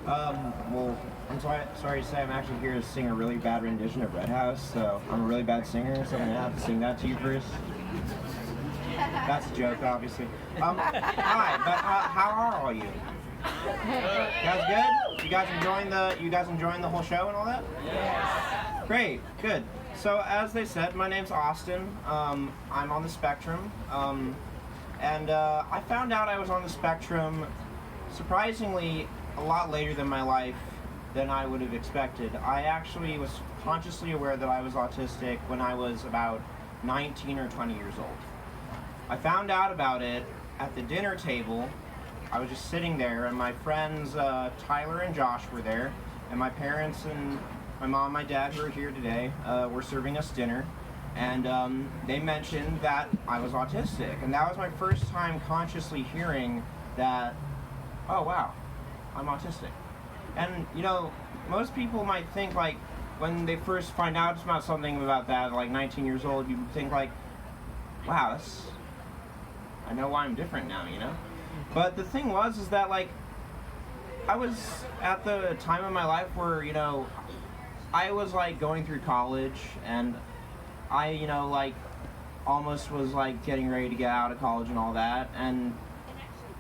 Well, I'm sorry to say I'm actually here to sing a really bad rendition of Red House, so I'm a really bad singer, so I'm gonna have to sing that to you first. That's a joke, obviously. Hi, but how are all you? You guys good? You guys enjoying the whole show and all that? Yes. Great, good. So as they said, my name's Austin. I'm on the spectrum, and I found out I was on the spectrum surprisingly a lot later than my life than I would have expected. I actually was consciously aware that I was autistic when I was about 19 or 20 years old. I found out about it at the dinner table. I was just sitting there, and my friends Tyler and Josh were there, and my parents and my mom and my dad, who are here today, were serving us dinner, and they mentioned that I was autistic, and that was my first time consciously hearing that, oh wow, I'm autistic. And you know, most people might think, like, when they first find out about something about that, like 19 years old, you think like, wow, I know why I'm different now, you know? But the thing is that, like, I was at the time of my life where, you know, I was like going through college, and I, you know, like almost was like getting ready to get out of college and all that, and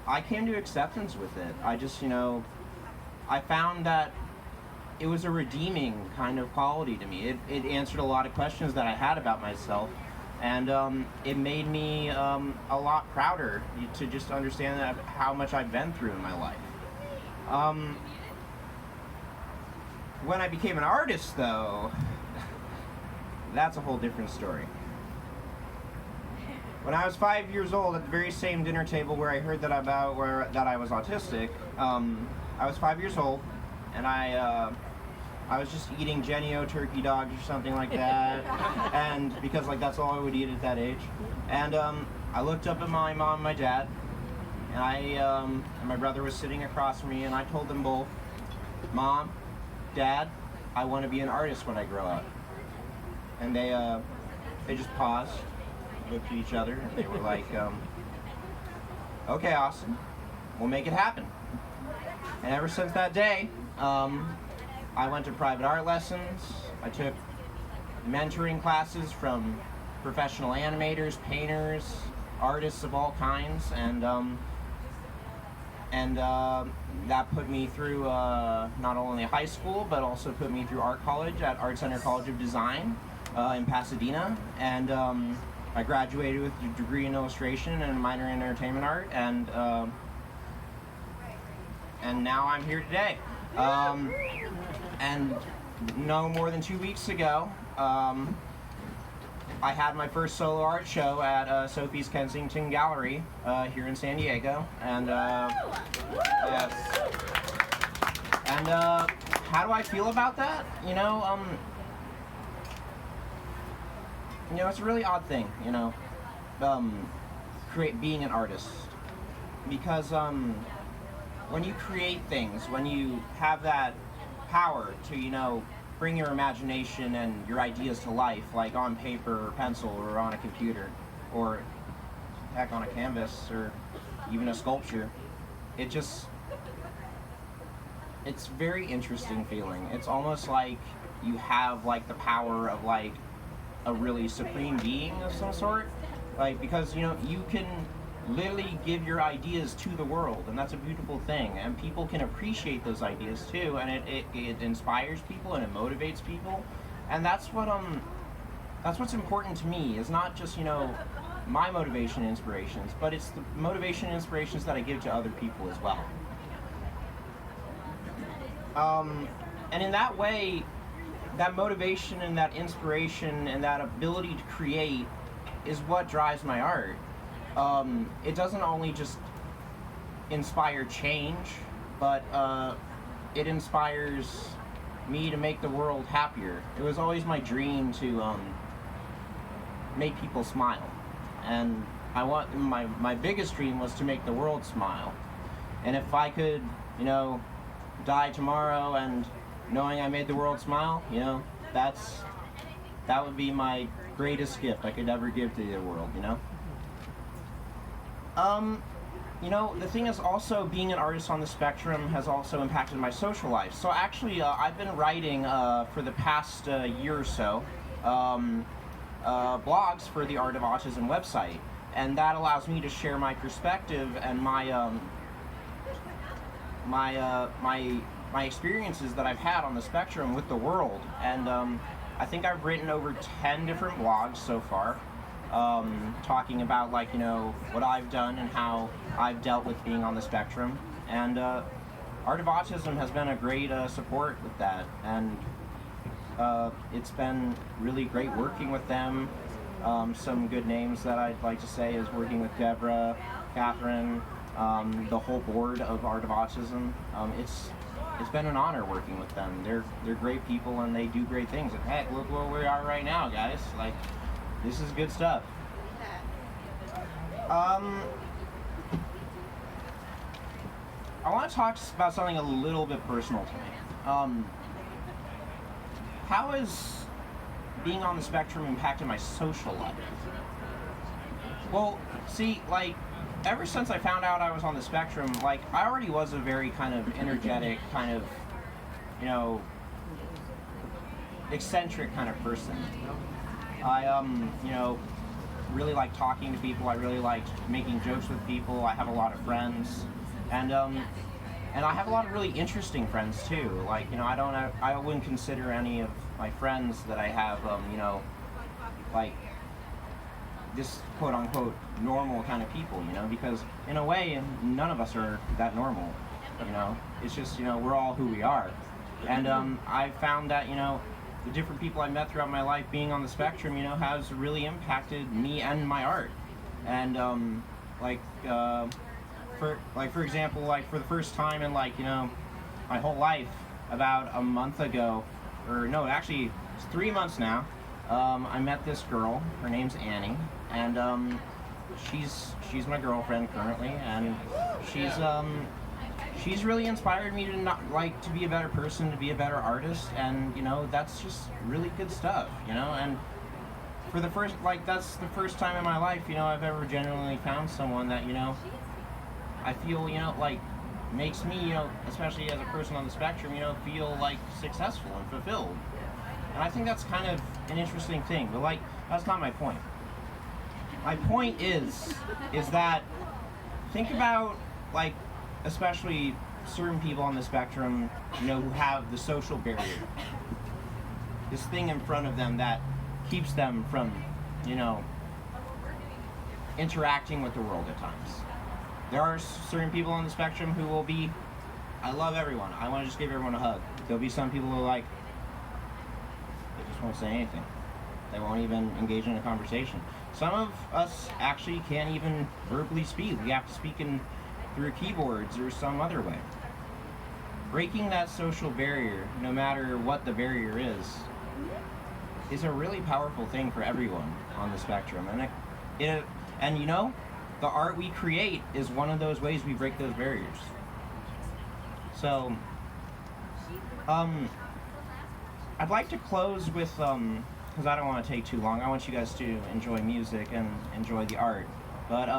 I came to acceptance with it. I just, you know, I found that it was a redeeming kind of quality to me. It answered a lot of questions that I had about myself, and it made me a lot prouder to just understand that how much I've been through in my life. When I became an artist, though, that's a whole different story. When I was 5 years old, at the very same dinner table where I heard that that I was autistic, I was 5 years old, and I was just eating Jenny-O turkey dogs or something like that, and because like that's all I would eat at that age. And I looked up at my mom and my dad, and and my brother was sitting across from me, and I told them both, Mom, Dad, I want to be an artist when I grow up. And they just paused, looked at each other, and they were like, okay, Austin, we'll make it happen. And ever since that day, I went to private art lessons. I took mentoring classes from professional animators, painters, artists of all kinds, and that put me through not only high school, but also put me through art college at Art Center College of Design in Pasadena, and I graduated with a degree in illustration and a minor in entertainment art, and now I'm here today. And no more than 2 weeks ago, I had my first solo art show at Sophie's Kensington Gallery here in San Diego, and yes. And how do I feel about that? You know, it's a really odd thing, you know, being an artist, because when you create things, when you have that power to, you know, bring your imagination and your ideas to life, like on paper or pencil or on a computer, or heck, on a canvas, or even a sculpture, it's very interesting feeling. It's almost like you have like the power of like a really supreme being of some sort, like, because, you know, you can literally give your ideas to the world, and that's a beautiful thing, and people can appreciate those ideas too, and it inspires people and it motivates people, and that's what's important to me, is not just, you know, my motivation and inspirations, but it's the motivation and inspirations that I give to other people as well. And in that way, that motivation and that inspiration and that ability to create is what drives my art. It doesn't only just inspire change, but it inspires me to make the world happier. It was always my dream to make people smile, and my biggest dream was to make the world smile. And if I could, you know, die tomorrow and knowing I made the world smile, you know, that would be my greatest gift I could ever give to the world, you know. you know, the thing is also being an artist on the spectrum has also impacted my social life. So actually, I've been writing for the past year or so blogs for the Art of Autism website, and that allows me to share my perspective and my experiences that I've had on the spectrum with the world. And I think I've written over 10 different blogs so far, talking about, like, you know, what I've done and how I've dealt with being on the spectrum. And Art of Autism has been a great support with that, and it's been really great working with them. Some good names that I'd like to say is working with Deborah, Catherine, the whole board of Art of Autism. It's been an honor working with them. They're great people and they do great things. And heck, look where we are right now, guys. Like, this is good stuff. I want to talk about something a little bit personal to me. How has being on the spectrum impacted my social life? Well, see, like, ever since I found out I was on the spectrum, like, I already was a very kind of energetic, kind of, you know, eccentric kind of person. I, you know, really like talking to people. I really like making jokes with people. I have a lot of friends, and I have a lot of really interesting friends too. Like, you know, I wouldn't consider any of my friends that I have, you know, like this quote unquote normal kind of people, you know, because in a way none of us are that normal, you know. It's just, you know, we're all who we are. And I found that, you know, the different people I met throughout my life being on the spectrum, you know, has really impacted me and my art. And for example, like, for the first time in, like, you know, my whole life, about a month ago, or no, actually it's 3 months now, I met this girl. Her name's Annie, and she's my girlfriend currently, and she's really inspired me to be a better person, to be a better artist, and, you know, that's just really good stuff, you know. And that's the first time in my life, you know, I've ever genuinely found someone that, you know, I feel, you know, like, makes me, you know, especially as a person on the spectrum, you know, feel like successful and fulfilled. And I think that's kind of an interesting thing, but, like, that's not my point. My point is that, think about, like, especially certain people on the spectrum, you know, who have the social barrier. This thing in front of them that keeps them from, you know, interacting with the world at times. There are certain people on the spectrum who will be, I love everyone, I want to just give everyone a hug. There'll be some people who are like, they just won't say anything. They won't even engage in a conversation. Some of us actually can't even verbally speak. We have to speak through keyboards or some other way. Breaking that social barrier, no matter what the barrier is a really powerful thing for everyone on the spectrum. And you know, the art we create is one of those ways we break those barriers. So, I'd like to close with, because I don't want to take too long. I want you guys to enjoy music and enjoy the art. But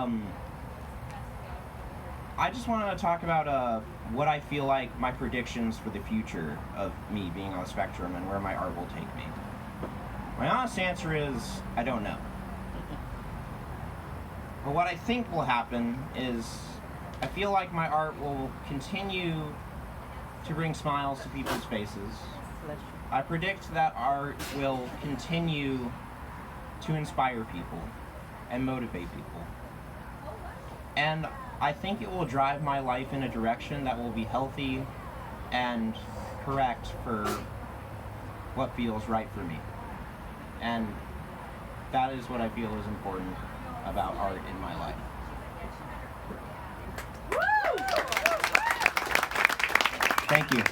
I just want to talk about what I feel like my predictions for the future of me being on the spectrum and where my art will take me. My honest answer is, I don't know. But what I think will happen is, I feel like my art will continue to bring smiles to people's faces. I predict that art will continue to inspire people and motivate people. And I think it will drive my life in a direction that will be healthy and correct for what feels right for me. And that is what I feel is important about art in my life. Thank you.